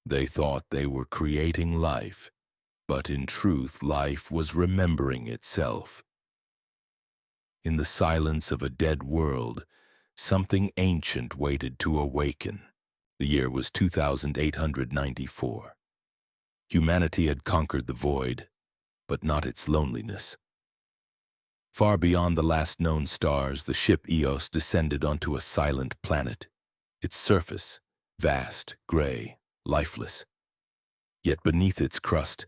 They thought they were creating life, but in truth, life was remembering itself. In the silence of a dead world, something ancient waited to awaken. The year was 2894. Humanity had conquered the void, but not its loneliness. Far beyond the last known stars, the ship Eos descended onto a silent planet. Its surface, vast, gray, lifeless. Yet beneath its crust,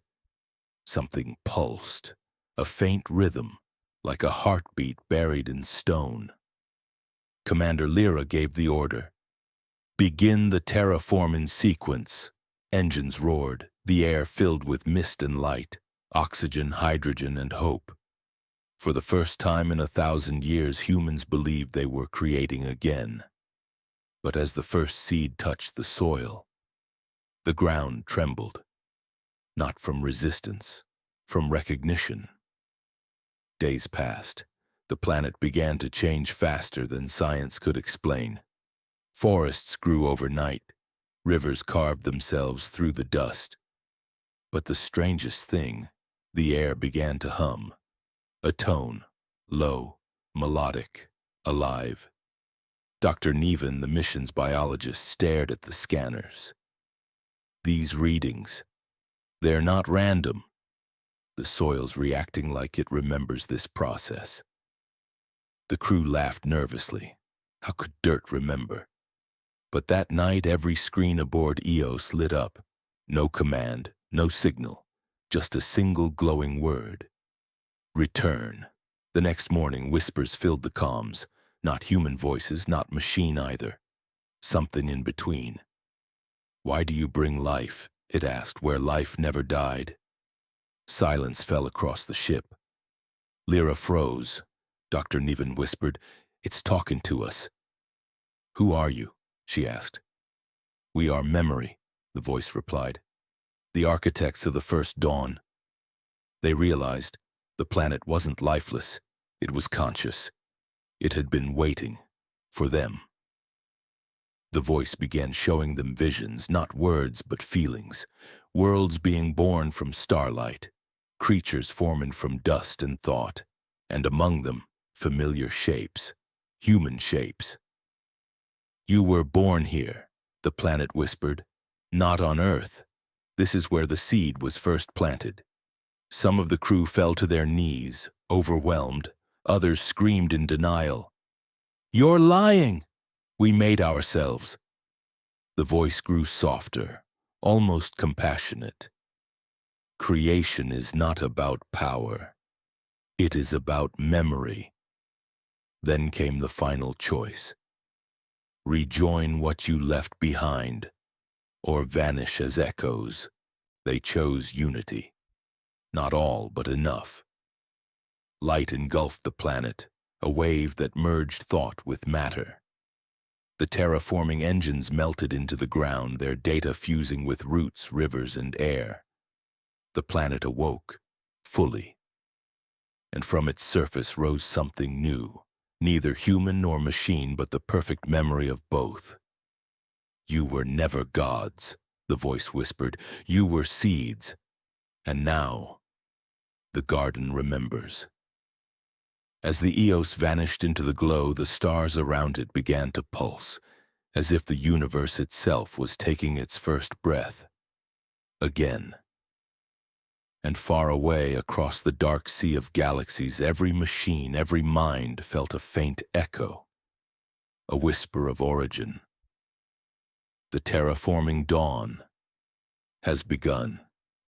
something pulsed, a faint rhythm, like a heartbeat buried in stone. Commander Lyra gave the order. Begin the terraforming sequence. Engines roared, the air filled with mist and light, oxygen, hydrogen, and hope. For the first time in 1,000 years, humans believed they were creating again. But as the first seed touched the soil, the ground trembled. Not from resistance, from recognition. Days passed. The planet began to change faster than science could explain. Forests grew overnight. Rivers carved themselves through the dust. But the strangest thing, the air began to hum. A tone, low, melodic, alive. Dr. Neven, the mission's biologist, stared at the scanners. These readings, they're not random. The soil's reacting like it remembers this process. The crew laughed nervously. How could dirt remember? But that night, every screen aboard Eos lit up. No command, no signal, just a single glowing word. Return. The next morning, whispers filled the comms. Not human voices, not machine either. Something in between. Why do you bring life? It asked, where life never died. Silence fell across the ship. Lyra froze. Dr. Neven whispered, It's talking to us. Who are you? She asked. We are memory, the voice replied. The architects of the first dawn. They realized the planet wasn't lifeless. It was conscious. It had been waiting for them. The voice began showing them visions, not words but feelings. Worlds being born from starlight. Creatures forming from dust and thought. And among them, familiar shapes. Human shapes. You were born here, the planet whispered. Not on Earth. This is where the seed was first planted. Some of the crew fell to their knees, overwhelmed. Others screamed in denial. You're lying! We made ourselves. The voice grew softer, almost compassionate. Creation is not about power. It is about memory. Then came the final choice. Rejoin what you left behind, or vanish as echoes. They chose unity. Not all, but enough. Light engulfed the planet, a wave that merged thought with matter. The terraforming engines melted into the ground, their data fusing with roots, rivers, and air. The planet awoke, fully. And from its surface rose something new, neither human nor machine, but the perfect memory of both. You were never gods, the voice whispered. You were seeds. And now, the garden remembers. As the Eos vanished into the glow, the stars around it began to pulse, as if the universe itself was taking its first breath. Again. And far away across the dark sea of galaxies, every machine, every mind felt a faint echo, a whisper of origin. The terraforming dawn has begun.